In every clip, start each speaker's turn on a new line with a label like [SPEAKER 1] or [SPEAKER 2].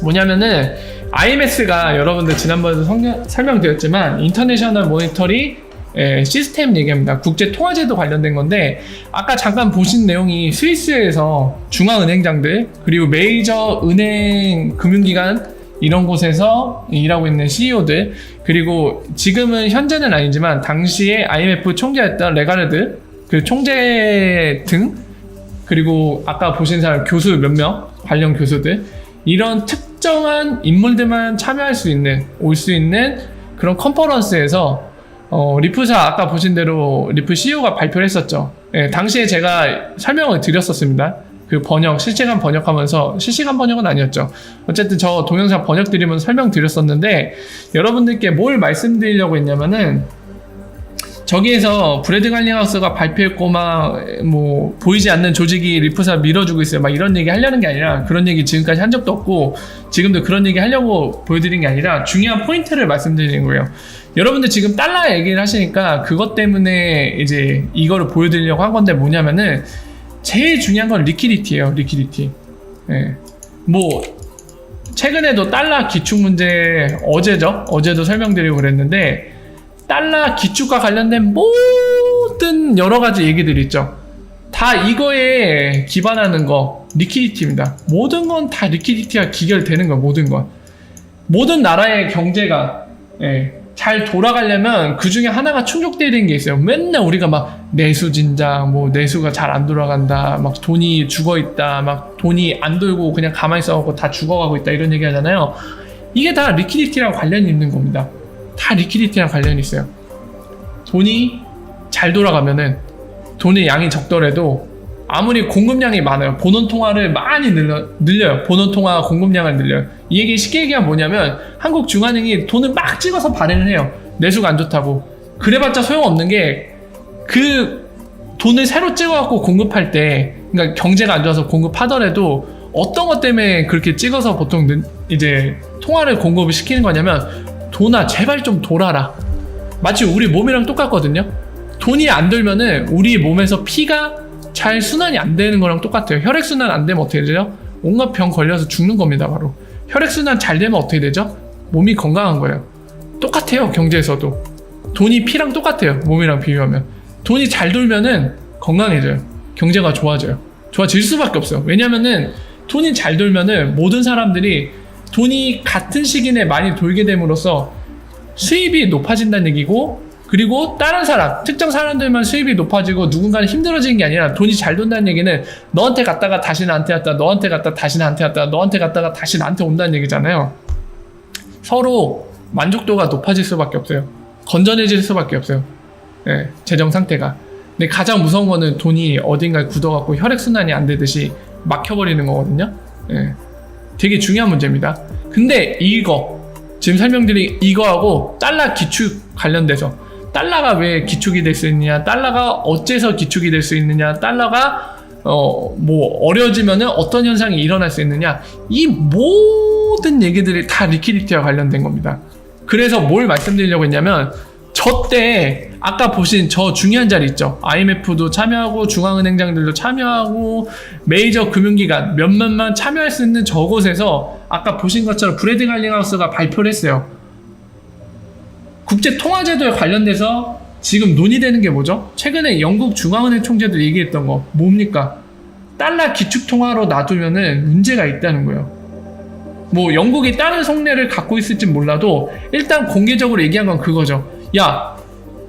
[SPEAKER 1] 뭐냐면은 IMS가 여러분들 지난번에도 설명드렸지만 인터내셔널 모니터리 시스템 얘기합니다. 국제 통화제도 관련된 건데 아까 잠깐 보신 내용이 스위스에서 중앙은행장들 그리고 메이저 은행 금융기관 이런 곳에서 일하고 있는 CEO들 그리고 지금은 현재는 아니지만 당시에 IMF 총재였던 레가르드 그 총재 등 그리고 아까 보신 사람 교수 몇 명 관련 교수들 이런 특정한 인물들만 참여할 수 있는 올 수 있는 그런 컨퍼런스에서 리프사 아까 보신 대로 리프 CEO가 발표를 했었죠. 당시에 제가 설명을 드렸었습니다. 그 번역, 실시간 번역하면서 실시간 번역은 아니었죠. 어쨌든 저 동영상 번역 드리면서 설명드렸었는데 여러분들께 뭘 말씀드리려고 했냐면은 저기에서 브래드 갈링하우스가 발표했고 막 뭐 보이지 않는 조직이 리프사 밀어주고 있어요 막 이런 얘기 하려는 게 아니라 그런 얘기 지금까지 한 적도 없고 지금도 그런 얘기 하려고 보여드린 게 아니라 중요한 포인트를 말씀드리는 거예요. 여러분들 지금 달러 얘기를 하시니까 그것 때문에 이제 이거를 보여드리려고 한 건데 뭐냐면은 제일 중요한 건 리퀴디티예요. 리퀴디티. 뭐 최근에도 달러 기축 문제 어제도 설명드리고 그랬는데 달러 기축과 관련된 모든 여러 가지 얘기들이 있죠. 다 이거에 기반하는 거 리퀴디티입니다. 모든 건 다 리퀴디티가 기결되는 거예요. 모든 건. 모든 나라의 경제가 잘 돌아가려면 그 중에 하나가 충족되는 게 있어요. 맨날 우리가 막 내수 진작, 뭐 내수가 잘 안 돌아간다, 막 돈이 죽어 있다, 막 돈이 안 돌고 그냥 가만히 있어갖고 다 죽어가고 있다 이런 얘기 하잖아요. 이게 다 리퀴디티랑 관련이 있는 겁니다. 다 리퀴디티랑 관련이 있어요. 돈이 잘 돌아가면은 돈의 양이 적더라도 아무리 공급량이 많아요. 본원 통화를 많이 늘려요. 본원 통화 공급량을 늘려요. 이 얘기 쉽게 얘기하면 뭐냐면 한국 중앙은행이 돈을 막 찍어서 발행을 해요. 내수가 안 좋다고. 그래봤자 소용없는 게 그 돈을 새로 찍어갖고 공급할 때 그러니까 경제가 안 좋아서 공급하더라도 어떤 것 때문에 그렇게 찍어서 보통 이제 통화를 공급을 시키는 거냐면 돈아 제발 좀 돌아라. 마치 우리 몸이랑 똑같거든요. 돈이 안 돌면은 우리 몸에서 피가 잘 순환이 안 되는 거랑 똑같아요. 혈액순환 안 되면 어떻게 되죠? 온갖 병 걸려서 죽는 겁니다. 바로 혈액순환 잘 되면 어떻게 되죠? 몸이 건강한 거예요. 똑같아요. 경제에서도 돈이 피랑 똑같아요. 몸이랑 비교하면 돈이 잘 돌면은 건강해져요. 경제가 좋아져요. 좋아질 수밖에 없어요. 왜냐면은 돈이 잘 돌면은 모든 사람들이 돈이 같은 시기 내에 많이 돌게 됨으로써 수입이 높아진다는 얘기고 그리고 다른 사람, 특정 사람들만 수입이 높아지고 누군가는 힘들어지는 게 아니라 돈이 잘 돈다는 얘기는 너한테 갔다가 다시 나한테 왔다, 너한테 갔다가 다시 나한테 왔다, 너한테 갔다가 다시 나한테 온다는 얘기잖아요. 서로 만족도가 높아질 수밖에 없어요. 건전해질 수밖에 없어요. 재정 상태가. 근데 가장 무서운 거는 돈이 어딘가에 굳어갖고 혈액순환이 안 되듯이 막혀버리는 거거든요. 되게 중요한 문제입니다. 근데 이거 지금 설명드린 이거하고 달러 기축 관련돼서 달러가 왜 기축이 될 수 있느냐, 달러가 어째서 기축이 될 수 있느냐, 달러가 뭐 어려워지면은 어떤 현상이 일어날 수 있느냐, 이 모든 얘기들이 다 리퀴디티와 관련된 겁니다. 그래서 뭘 말씀드리려고 했냐면 저 때 아까 보신 저 중요한 자리 있죠. IMF도 참여하고 중앙은행장들도 참여하고 메이저 금융기관 몇몇만 참여할 수 있는 저곳에서 아까 보신 것처럼 브래드 갈링하우스가 발표를 했어요. 국제통화제도에 관련돼서 지금 논의되는 게 뭐죠? 최근에 영국 중앙은행 총재도 얘기했던 거 뭡니까? 달러 기축통화로 놔두면은 문제가 있다는 거예요. 뭐 영국이 다른 속내를 갖고 있을지 몰라도 일단 공개적으로 얘기한 건 그거죠. 야,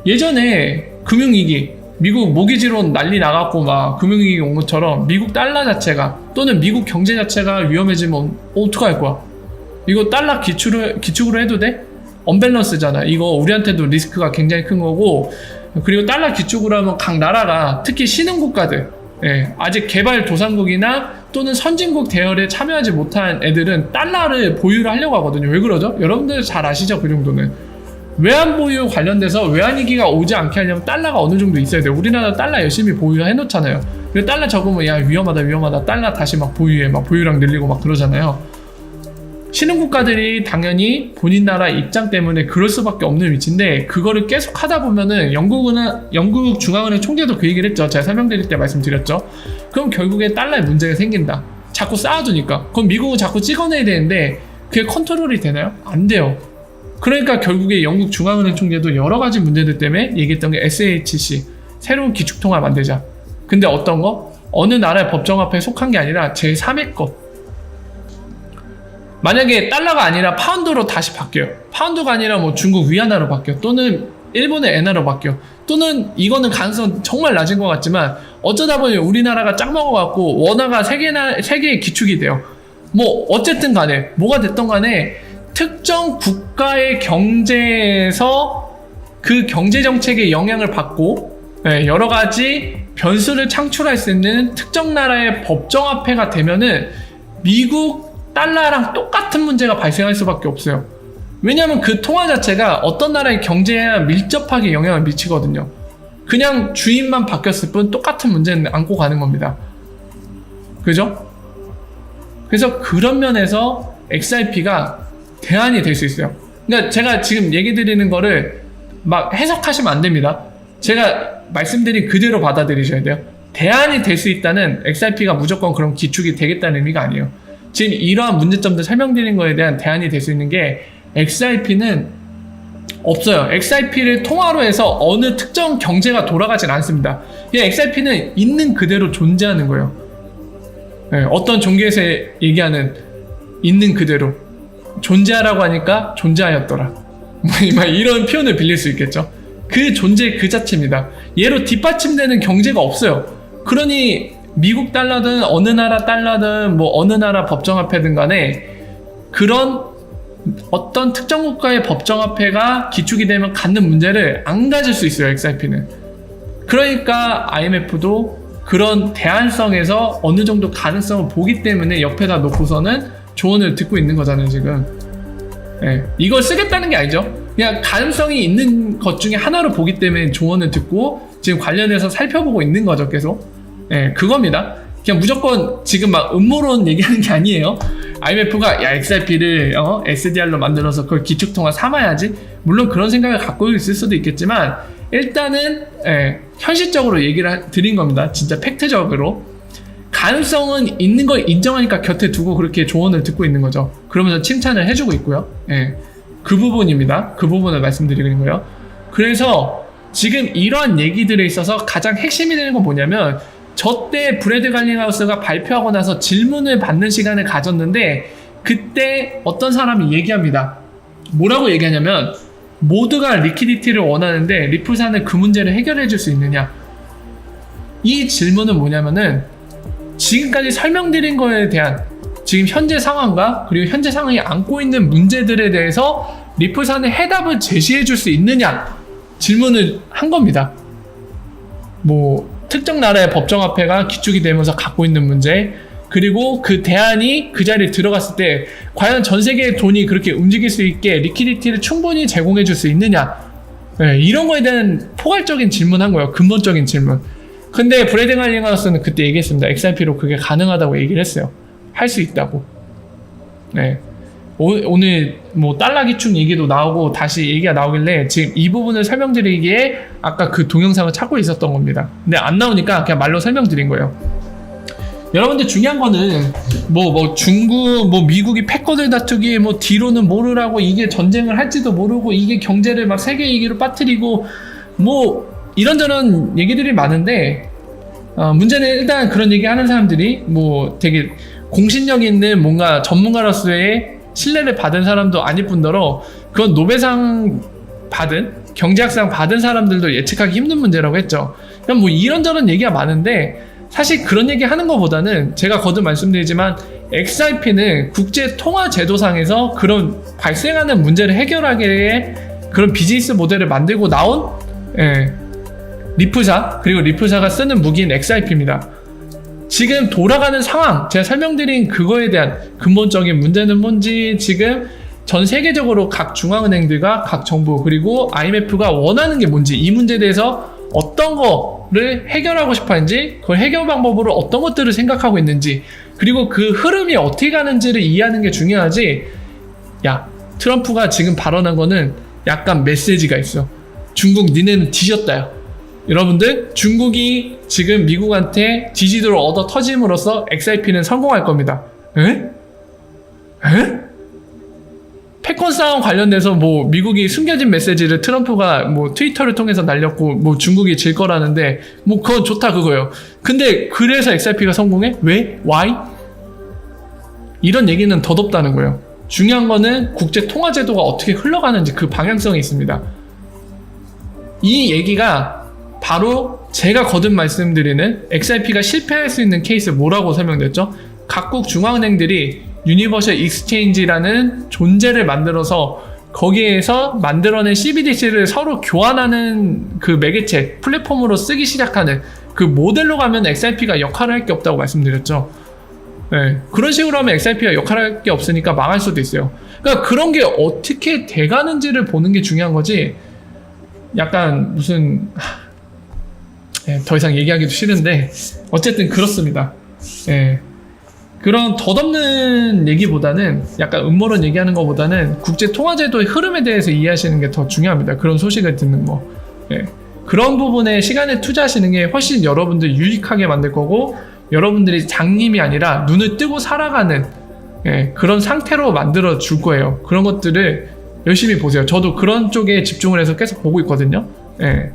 [SPEAKER 1] 예전에 금융위기 미국 모기지론 난리 나갖고 막 금융위기 온 것처럼 미국 달러 자체가 또는 미국 경제 자체가 위험해지면 어떡할 거야? 이거 달러 기축으로 해도 돼? 언밸런스잖아. 이거 우리한테도 리스크가 굉장히 큰 거고 그리고 달러 기축으로 하면 각 나라가 특히 신흥국가들 아직 개발도상국이나 또는 선진국 대열에 참여하지 못한 애들은 달러를 보유를 하려고 하거든요. 왜 그러죠? 여러분들 잘 아시죠? 그 정도는. 외환 보유 관련돼서 외환위기가 오지 않게 하려면 달러가 어느 정도 있어야 돼요. 우리나라 달러 열심히 보유해 놓잖아요. 근데 달러 적으면 야 위험하다 달러 다시 막 보유해 막 보유량 늘리고 막 그러잖아요. 신흥국가들이 당연히 본인 나라 입장 때문에 그럴 수밖에 없는 위치인데 그거를 계속 하다 보면은 영국 중앙은행 총재도 그 얘기를 했죠. 제가 설명드릴 때 말씀드렸죠. 그럼 결국에 달러에 문제가 생긴다. 자꾸 쌓아두니까. 그럼 미국은 자꾸 찍어내야 되는데 그게 컨트롤이 되나요? 안 돼요. 그러니까 결국에 영국 중앙은행 총재도 여러 가지 문제들 때문에 얘기했던 게 SHC, 새로운 기축통화 만들자. 근데 어떤 거? 어느 나라의 법정화폐에 속한 게 아니라 제3의 것. 만약에 달러가 아니라 파운드로 다시 바뀌어요. 파운드가 아니라 뭐 중국 위안화로 바뀌어. 또는 일본의 엔화로 바뀌어. 또는 이거는 가능성 정말 낮은 것 같지만 어쩌다 보니 우리나라가 짝 먹어갖고 원화가 세계의 기축이 돼요. 뭐 어쨌든 간에 뭐가 됐던 간에 특정 국가의 경제에서 그 경제 정책의 영향을 받고 여러 가지 변수를 창출할 수 있는 특정 나라의 법정화폐가 되면은 미국 달러랑 똑같은 문제가 발생할 수밖에 없어요. 왜냐하면 그 통화 자체가 어떤 나라의 경제에 밀접하게 영향을 미치거든요. 그냥 주인만 바뀌었을 뿐 똑같은 문제는 안고 가는 겁니다. 그죠? 그래서 그런 면에서 XRP가 대안이 될 수 있어요. 그러니까 제가 지금 얘기 드리는 거를 막 해석하시면 안 됩니다. 제가 말씀드린 그대로 받아들이셔야 돼요. 대안이 될 수 있다는 XRP가 무조건 그런 기축이 되겠다는 의미가 아니에요. 지금 이러한 문제점들 설명드린 거에 대한 대안이 될 수 있는 게 XRP는 없어요. XRP를 통화로 해서 어느 특정 경제가 돌아가진 않습니다. 그냥 XRP는 있는 그대로 존재하는 거예요. 어떤 종교에서 얘기하는 있는 그대로 존재하라고 하니까 존재하였더라. 이런 표현을 빌릴 수 있겠죠. 그 존재 그 자체입니다. 얘로 뒷받침되는 경제가 없어요. 그러니 미국 달러든 어느 나라 달러든 뭐 어느 나라 법정화폐든 간에 그런 어떤 특정 국가의 법정화폐가 기축이 되면 갖는 문제를 안 가질 수 있어요. XRP는. 그러니까 IMF도 그런 대안성에서 어느 정도 가능성을 보기 때문에 옆에다 놓고서는 조언을 듣고 있는 거잖아요. 지금 이걸 쓰겠다는 게 아니죠. 그냥 가능성이 있는 것 중에 하나로 보기 때문에 조언을 듣고 지금 관련해서 살펴보고 있는 거죠. 계속 그겁니다. 그냥 무조건 지금 막 음모론 얘기하는 게 아니에요. IMF가 야 XRP를 SDR로 만들어서 그걸 기축통화 삼아야지. 물론 그런 생각을 갖고 있을 수도 있겠지만 일단은 현실적으로 얘기를 드린 겁니다. 진짜 팩트적으로 가능성은 있는 걸 인정하니까 곁에 두고 그렇게 조언을 듣고 있는 거죠. 그러면서 칭찬을 해주고 있고요. 그 부분입니다. 그 부분을 말씀드리는 거예요. 그래서 지금 이러한 얘기들에 있어서 가장 핵심이 되는 건 뭐냐면 저때 브래드 갈링하우스가 발표하고 나서 질문을 받는 시간을 가졌는데 그때 어떤 사람이 얘기합니다. 뭐라고 얘기하냐면 모두가 리퀴디티를 원하는데 리플사는 그 문제를 해결해 줄 수 있느냐. 이 질문은 뭐냐면은 지금까지 설명드린 거에 대한 지금 현재 상황과 그리고 현재 상황이 안고 있는 문제들에 대해서 리플사는 해답을 제시해 줄 수 있느냐 질문을 한 겁니다. 뭐 특정 나라의 법정화폐가 기축이 되면서 갖고 있는 문제, 그리고 그 대안이 그 자리에 들어갔을 때 과연 전 세계의 돈이 그렇게 움직일 수 있게 리퀴디티를 충분히 제공해 줄 수 있느냐, 이런 거에 대한 포괄적인 질문한 거예요. 근본적인 질문. 근데 브래드 갈링하우스는 그때 얘기했습니다. XRP로 그게 가능하다고 얘기를 했어요. 할 수 있다고. 오늘 뭐 달러 기축 얘기도 나오고 다시 얘기가 나오길래 지금 이 부분을 설명드리기에 아까 그 동영상을 찾고 있었던 겁니다. 근데 안 나오니까 그냥 말로 설명드린 거예요. 여러분들 중요한 거는 뭐 중국 뭐 미국이 패권을 다투기 뭐 뒤로는 모르라고 이게 전쟁을 할지도 모르고 이게 경제를 막 세계 위기로 빠뜨리고 뭐 이런저런 얘기들이 많은데 문제는 일단 그런 얘기 하는 사람들이 뭐 되게 공신력 있는 뭔가 전문가로서의 신뢰를 받은 사람도 아닐 뿐더러 그건 노벨상 받은 경제학상 받은 사람들도 예측하기 힘든 문제라고 했죠. 그냥 뭐 이런저런 얘기가 많은데 사실 그런 얘기 하는 것보다는 제가 거듭 말씀드리지만 XRP는 국제통화제도상에서 그런 발생하는 문제를 해결하기에 그런 비즈니스 모델을 만들고 나온 리플사, 그리고 리플사가 쓰는 무기인 XRP입니다. 지금 돌아가는 상황, 제가 설명드린 그거에 대한 근본적인 문제는 뭔지 지금 전 세계적으로 각 중앙은행들과 각 정부 그리고 IMF가 원하는 게 뭔지 이 문제에 대해서 어떤 거를 해결하고 싶어 하는지 그걸 해결 방법으로 어떤 것들을 생각하고 있는지 그리고 그 흐름이 어떻게 가는지를 이해하는 게 중요하지. 야, 트럼프가 지금 발언한 거는 약간 메시지가 있어. 중국 니네는 뒤졌다요. 여러분들 중국이 지금 미국한테 지지도를 얻어 터짐으로써 XRP는 성공할 겁니다. 에? 에? 패권 싸움 관련돼서 뭐 미국이 숨겨진 메시지를 트럼프가 뭐 트위터를 통해서 날렸고 뭐 중국이 질 거라는데 뭐 그건 좋다 그거예요. 근데 그래서 XRP가 성공해? 왜? Why? 이런 얘기는 덧없다는 거예요. 중요한 거는 국제 통화 제도가 어떻게 흘러가는지 그 방향성이 있습니다. 이 얘기가 바로 제가 거듭 말씀드리는 XRP가 실패할 수 있는 케이스 뭐라고 설명드렸죠? 각국 중앙은행들이 유니버셜 익스체인지라는 존재를 만들어서 거기에서 만들어낸 CBDC를 서로 교환하는 그 매개체, 플랫폼으로 쓰기 시작하는 그 모델로 가면 XRP가 역할을 할 게 없다고 말씀드렸죠. 네, 그런 식으로 하면 XRP가 역할을 할 게 없으니까 망할 수도 있어요. 그러니까 그런 게 어떻게 돼가는지를 보는 게 중요한 거지, 약간 무슨 더 이상 얘기하기도 싫은데 어쨌든 그렇습니다. 예. 그런 덧없는 얘기보다는 약간 음모론 얘기하는 것보다는 국제 통화제도의 흐름에 대해서 이해하시는 게 더 중요합니다. 그런 소식을 듣는 거. 예. 그런 부분에 시간을 투자하시는 게 훨씬 여러분들 유익하게 만들 거고, 여러분들이 장님이 아니라 눈을 뜨고 살아가는 그런 상태로 만들어 줄 거예요. 그런 것들을 열심히 보세요. 저도 그런 쪽에 집중을 해서 계속 보고 있거든요. 예.